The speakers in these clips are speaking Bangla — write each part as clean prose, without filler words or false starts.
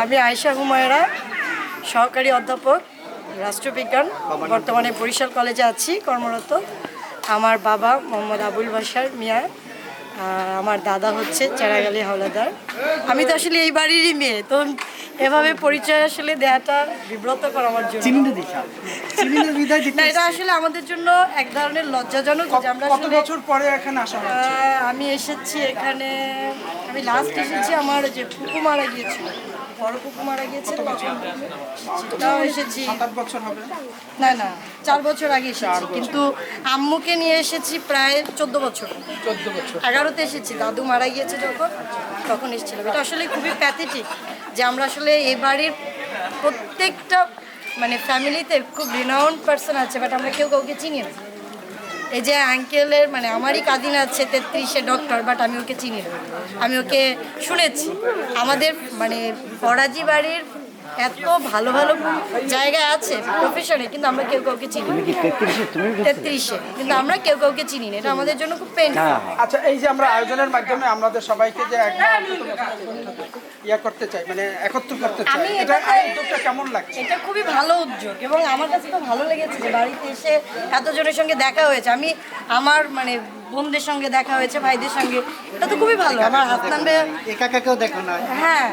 আমি আয়েশা হুমায়রা, সহকারী অধ্যাপক, রাষ্ট্রবিজ্ঞান, বর্তমানে বরিশাল কলেজে আছি কর্মরত। আমার বাবা মোহাম্মদ আবুল বাশার মিয়া, আমার দাদা হচ্ছে চেরাগালি হাওলাদার। আমি তো আসলে এই বাড়িরই মেয়ে, তো এভাবে পরিচয় আসলে দেওয়াটা বিব্রতকর আমার জন্য। না, এটা আসলে আমাদের জন্য এক ধরনের লজ্জাজনক যে আমরা কত বছর পরে এখানে আসা হচ্ছে? আমি এসেছি এখানে, আমি লাস্ট এসেছি আমার যে ফুপু মারা গিয়েছিল, বড় ফুপু মারা গিয়েছে, তাও এসেছি। 7-8 বছর হবে? না না, 4 বছর আগে এসেছি, কিন্তু আম্মুকে নিয়ে এসেছি প্রায় 14 বছর। 14 বছর। 11তে এসেছি, দাদু মারা গিয়েছে যখন, তখন এসেছিলাম। এটা আসলে খুবই প্যাথেটিক যে আমরা আসলে এই বাড়ির প্রত্যেকটা মানে ফ্যামিলিতে খুব রিনাউন্ড পার্সন আছে, বাট আমরা কেউ কাউকে চিনি না। এই যে আঙ্কেলের মানে আমারই কাজিন আছে 33-এ ডক্টর, বাট আমি ওকে চিনি না, আমি ওকে শুনেছি। আমাদের মানে ফরাজি বাড়ির এত ভালো ভালো জায়গায় আছে প্রফেশনে, কিন্তু আমরা কেউ কাউকে চিনি না। 33-এ, কিন্তু আমরা কেউ কাউকে চিনি না, এটা আমাদের জন্য খুব পেন। আচ্ছা, এই যে আমরা আয়োজনের মাধ্যমে আমাদের সবাইকে যে ইয়া করতে চাই, মানে একত্র করতে চাই, এটা উদ্যোগটা কেমন লাগছে? এটা খুবই ভালো উদ্যোগ এবং আমার কাছে তো ভালো লেগেছে যে বাড়িতে এসে এতজনের সঙ্গে দেখা হয়েছে। আমি আমার মানে বোনদের সঙ্গে দেখা হয়েছে, ভাইদের সঙ্গে, এটা তো খুবই ভালো। আমার হাসনান ভাই একাকেও দেখো না। হ্যাঁ,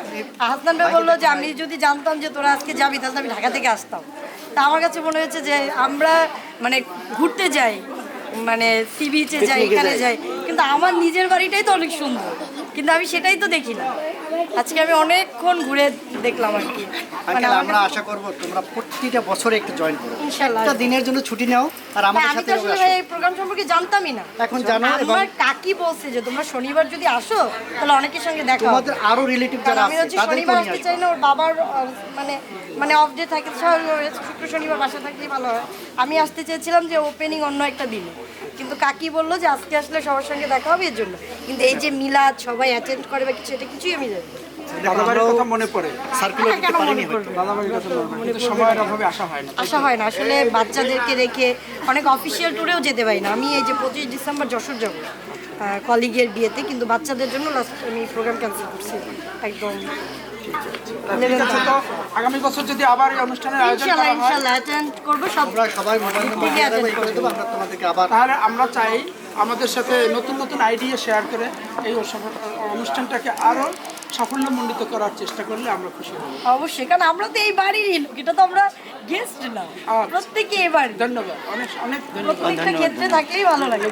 হাসনান ভাই বললো যে আমি যদি জানতাম যে তোরা আজকে যাবি তাহলে আমি ঢাকা থেকে আসতাম। তা আমার কাছে মনে হয়েছে যে আমরা মানে ঘুরতে যাই, মানে সি বিচে যাই, এখানে যাই, কিন্তু আমার নিজের বাড়িটাই তো অনেক সুন্দর, কিন্তু আমি সেটাই তো দেখি না। আজকে আমি অনেকক্ষণ ঘুরে দেখলাম আর কি। মানে আমরা আশা করব তোমরা প্রতিটা বছরে একটু জয়েন করো, ইনশাআল্লাহ। একটা দিনের জন্য ছুটি নাও আর আমাদের আমি সাথে তো আসলে এই প্রোগ্রাম সম্পর্কে জানতামই না। এখন জানো, এবং আমার কাকি বলছে যে তোমরা শনিবার যদি আসো তাহলে অনেকের সঙ্গে দেখা হবে। তোমাদের আরো রিলেটিভ যারা আমি আছে হচ্ছে তাদেরকে শনিবার নিয়ে আসতে আসবে। চাই না, ওর বাবার মানে অফ ডে থাকে, স্বাভাবিকভাবে শুক্র শনিবার বাসা থাকলেই ভালো হয়। আমি আসতে চেয়েছিলাম যে ওপেনিং অন্য একটা দিনে, কিন্তু কাকি বললো যে আজকে আসলে সবার সঙ্গে দেখা হবে এর জন্য। কিন্তু এই যে মিলাদ সবাই অ্যাটেন্ড করে বা কিছু, এটা কিছুই আমি জানি না। দাদাবাড়ির কথা মনে পড়ে? সার্কুলার দিতে কেন মনে পারিনি হয়তো। করবে? দাদাবাড়ির কথা মনে পড়ে, কিন্তু সময়ের অভাবে আসা হয় না। আসা হয় না আসলে, বাচ্চাদেরকে রেখে অনেক অফিসিয়াল ট্যুরেও যেতে পারি না। আমি এই যে 25 ডিসেম্বর যশোর যাবো কলিগের বিয়েতে, কিন্তু বাচ্চাদের জন্য লাস্ট আমি প্রোগ্রাম ক্যান্সেল করছি একদম। ঠিক আছে, তো আগামী বছর যদি আবার এই অনুষ্ঠানের আয়োজন ইনশাল্লাহ করা হয়, ইনশাল্লাহ অ্যাটেন্ড করবো সব। আমরা সবাই মোবাইল থেকে attend করে দেবো, আমরা তোমাদেরকে আবার তাহলে আমরা চাই আমাদের সাথে নতুন নতুন আইডিয়া শেয়ার করে এই অনুষ্ঠানটাকে আরো সাফল্যমণ্ডিত করার চেষ্টা করলে আমরা খুশি হব। অবশ্যই, কারণ আমরা তো এই বাড়িরই লোক, এটা তো আমরা গেস্ট না, প্রত্যেকে এই বাড়ি, ধন্যবাদ, অনেক অনেক ধন্যবাদ। প্রত্যেকটা ক্ষেত্রে থাকলেই ভালো লাগে।